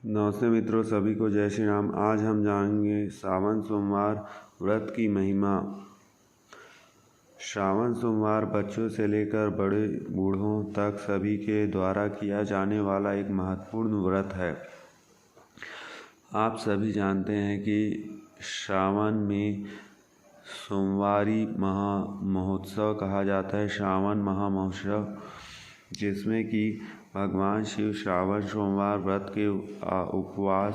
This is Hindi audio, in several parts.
नमस्ते मित्रों, सभी को जय श्री राम। आज हम जानेंगे सावन सोमवार व्रत की महिमा। श्रावण सोमवार बच्चों से लेकर बड़े बूढ़ों तक सभी के द्वारा किया जाने वाला एक महत्वपूर्ण व्रत है। आप सभी जानते हैं कि श्रावण में सोमवारी महोत्सव कहा जाता है, श्रावण महामहोत्सव, जिसमें कि भगवान शिव श्रावण सोमवार व्रत के उपवास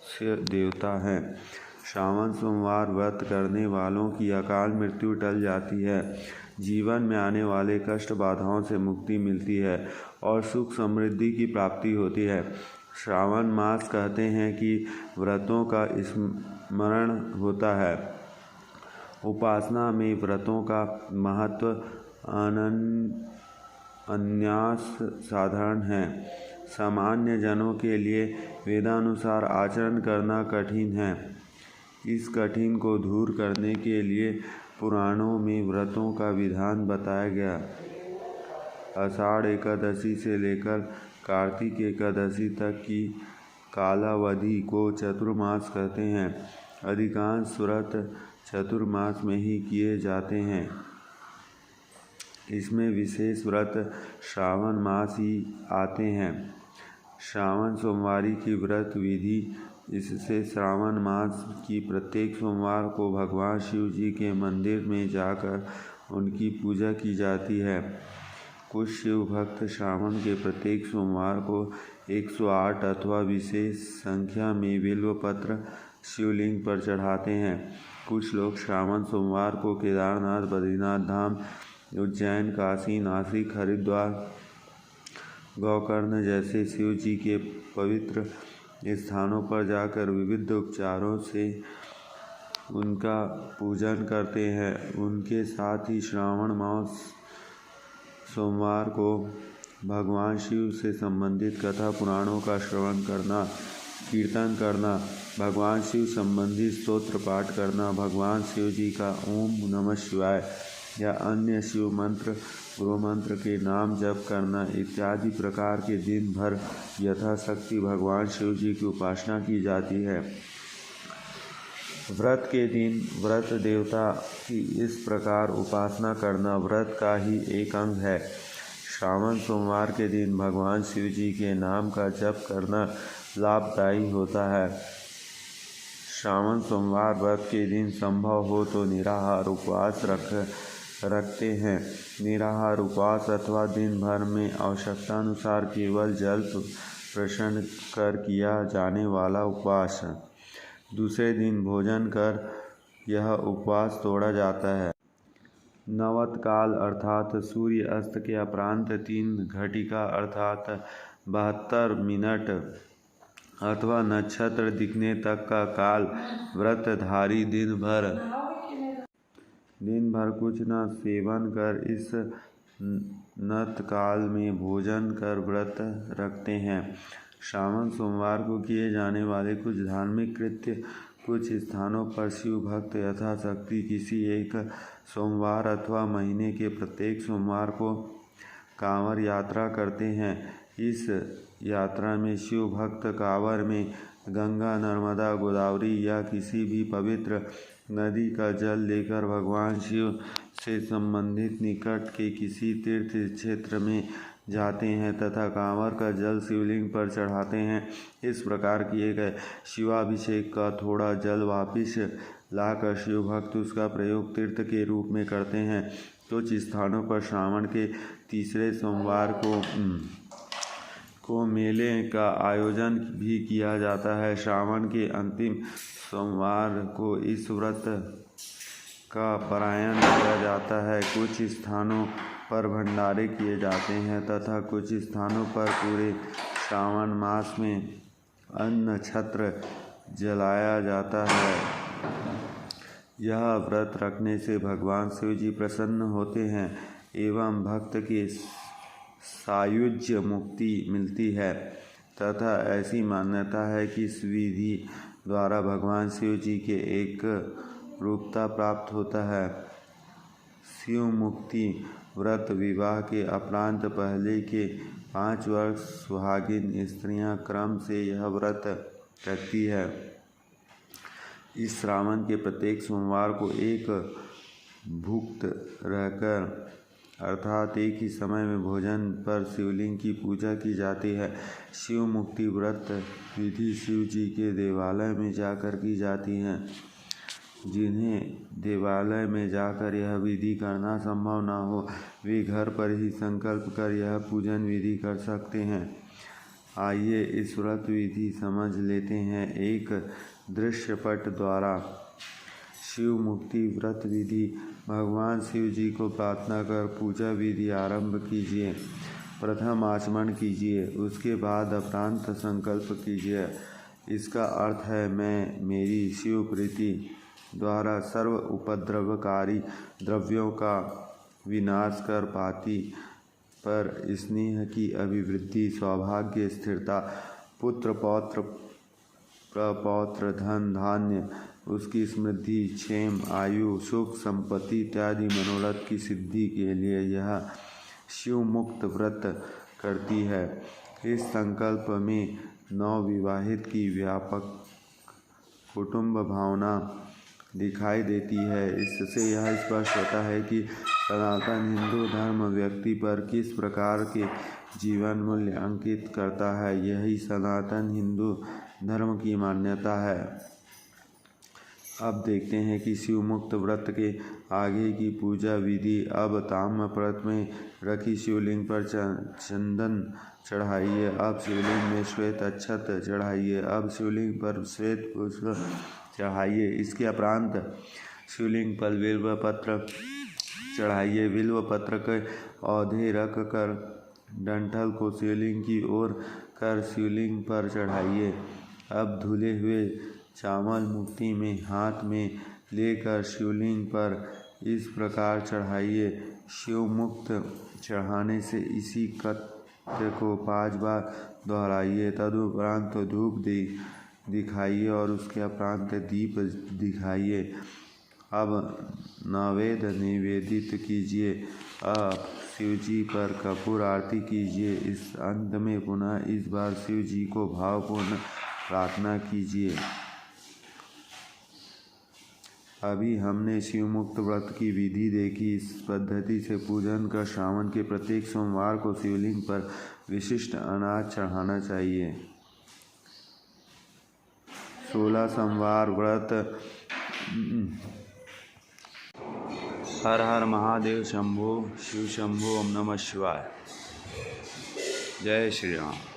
से देवता हैं। श्रावण सोमवार व्रत करने वालों की अकाल मृत्यु टल जाती है, जीवन में आने वाले कष्ट बाधाओं से मुक्ति मिलती है और सुख समृद्धि की प्राप्ति होती है। श्रावण मास कहते हैं कि व्रतों का स्मरण होता है। उपासना में व्रतों का महत्व अन्यास साधारण है। सामान्य जनों के लिए वेदानुसार आचरण करना कठिन है। इस कठिन को दूर करने के लिए पुराणों में व्रतों का विधान बताया गया। आषाढ़ एकादशी से लेकर कार्तिक एकादशी तक की कालावधि को चतुर्मास कहते हैं। अधिकांश व्रत चतुर्मास में ही किए जाते हैं। इसमें विशेष व्रत श्रावण मास ही आते हैं। श्रावण सोमवारी की व्रत विधि। इससे श्रावण मास की प्रत्येक सोमवार को भगवान शिव जी के मंदिर में जाकर उनकी पूजा की जाती है। कुछ शिव भक्त श्रावण के प्रत्येक सोमवार को 108 अथवा विशेष संख्या में बिल्व पत्र शिवलिंग पर चढ़ाते हैं। कुछ लोग श्रावण सोमवार को केदारनाथ, बद्रीनाथ धाम, उज्जैन, काशी, नासिक, हरिद्वार, गोकर्ण जैसे शिव जी के पवित्र स्थानों पर जाकर विविध उपचारों से उनका पूजन करते हैं। उनके साथ ही श्रावण मास सोमवार को भगवान शिव से संबंधित कथा पुराणों का श्रवण करना, कीर्तन करना, भगवान शिव संबंधी स्तोत्र पाठ करना, भगवान शिव जी का ओम नमः शिवाय या अन्य शिव मंत्र, गुरु मंत्र के नाम जप करना इत्यादि प्रकार के दिन भर यथाशक्ति भगवान शिव जी की उपासना की जाती है। व्रत के दिन व्रत देवता की इस प्रकार उपासना करना व्रत का ही एक अंग है। श्रावण सोमवार के दिन भगवान शिव जी के नाम का जप करना लाभदायी होता है। श्रावण सोमवार व्रत के दिन संभव हो तो निराहार उपवास रखते हैं। निराहार उपवास अथवा दिन भर में आवश्यकतानुसार केवल जल प्रशन कर किया जाने वाला उपवास। दूसरे दिन भोजन कर यह उपवास तोड़ा जाता है। नवत काल अर्थात सूर्य अस्त के अपरांत 3 घटिका अर्थात 72 मिनट अथवा नक्षत्र दिखने तक का काल व्रतधारी दिन भर कुछ न सेवन कर इस नत काल में भोजन कर व्रत रखते हैं। श्रावण सोमवार को किए जाने वाले कुछ धार्मिक कृत्य। कुछ स्थानों पर शिव भक्त यथाशक्ति किसी एक सोमवार अथवा महीने के प्रत्येक सोमवार को कांवर यात्रा करते हैं। इस यात्रा में शिव भक्त कांवर में गंगा, नर्मदा, गोदावरी या किसी भी पवित्र नदी का जल लेकर भगवान शिव से संबंधित निकट के किसी तीर्थ क्षेत्र में जाते हैं तथा कांवर का जल शिवलिंग पर चढ़ाते हैं। इस प्रकार किए गए शिवाभिषेक का थोड़ा जल वापिस लाकर शिव भक्त उसका प्रयोग तीर्थ के रूप में करते हैं। कुछ स्थानों पर श्रावण के तीसरे सोमवार को मेले का आयोजन भी किया जाता है। श्रावण के अंतिम सोमवार को इस व्रत का पारायण किया जाता है। कुछ स्थानों पर भंडारे किए जाते हैं तथा कुछ स्थानों पर पूरे श्रावण मास में अन्न छत्र जलाया जाता है। यह व्रत रखने से भगवान शिव जी प्रसन्न होते हैं एवं भक्त के सायुज्य मुक्ति मिलती है तथा ऐसी मान्यता है कि इस विधि द्वारा भगवान शिव जी के एक रूपता प्राप्त होता है। शिव मुक्ति व्रत विवाह के अपरांत पहले के 5 वर्ष सुहागिन स्त्रियां क्रम से यह व्रत रखती है। इस श्रावण के प्रत्येक सोमवार को एक भुक्त रहकर अर्थात एक ही समय में भोजन पर शिवलिंग की पूजा की जाती है। शिव मुक्ति व्रत विधि शिव जी के देवालय में जाकर की जाती है। जिन्हें देवालय में जाकर यह विधि करना संभव न हो, वे घर पर ही संकल्प कर यह पूजन विधि कर सकते हैं। आइए इस व्रत विधि समझ लेते हैं एक दृश्यपट द्वारा। शिव मुक्ति व्रत विधि। भगवान शिव जी को प्रार्थना कर पूजा विधि आरंभ कीजिए। प्रथम आचमन कीजिए, उसके बाद अपरांत संकल्प कीजिए। इसका अर्थ है मैं मेरी शिव प्रीति द्वारा सर्व उपद्रवकारी द्रव्यों का विनाश कर पाती पर स्नेह की अभिवृद्धि, सौभाग्य, स्थिरता, पुत्र पौत्र प्रपौत्र, धन धान्य, उसकी समृद्धि, क्षेम, आयु, सुख, संपत्ति इत्यादि मनोरथ की सिद्धि के लिए यह शिव मुक्त व्रत करती है। इस संकल्प में नवविवाहित की व्यापक कुटुंब भावना दिखाई देती है। इससे यह स्पष्ट होता है कि सनातन हिंदू धर्म व्यक्ति पर किस प्रकार के जीवन मूल्य अंकित करता है। यही सनातन हिंदू धर्म की मान्यता है। अब देखते हैं कि शिव मुक्त व्रत के आगे की पूजा विधि। अब ताम्रपत्र में रखी शिवलिंग पर चंदन चढ़ाइए। अब शिवलिंग में श्वेत अक्षत चढ़ाइए। अब शिवलिंग पर श्वेत पुष्प चढ़ाइए। इसके उपरांत शिवलिंग पर बिल्व पत्र चढ़ाइए। बिल्व पत्र के औधे रख कर डंठल को शिवलिंग की ओर कर शिवलिंग पर चढ़ाइए। अब धुले हुए चावल मुट्ठी में हाथ में लेकर शिवलिंग पर इस प्रकार चढ़ाइए। शिव मुक्त चढ़ाने से इसी कृत्य को 5 बार दोहराइए। तदुपरांत धूप दिखाइए और उसके उपरांत दीप दिखाइए। अब नैवेद्य निवेदित कीजिए। अब शिवजी पर कपूर आरती कीजिए। इस अंत में पुनः इस बार शिव जी को भावपूर्ण प्रार्थना कीजिए। अभी हमने शिव मुक्त व्रत की विधि देखी। इस पद्धति से पूजन कर श्रावण के प्रत्येक सोमवार को शिवलिंग पर विशिष्ट अनाज चढ़ाना चाहिए। 16 सोमवार व्रत। हर हर महादेव शंभो शिव शंभो। ओम नमः शिवाय। जय श्री राम।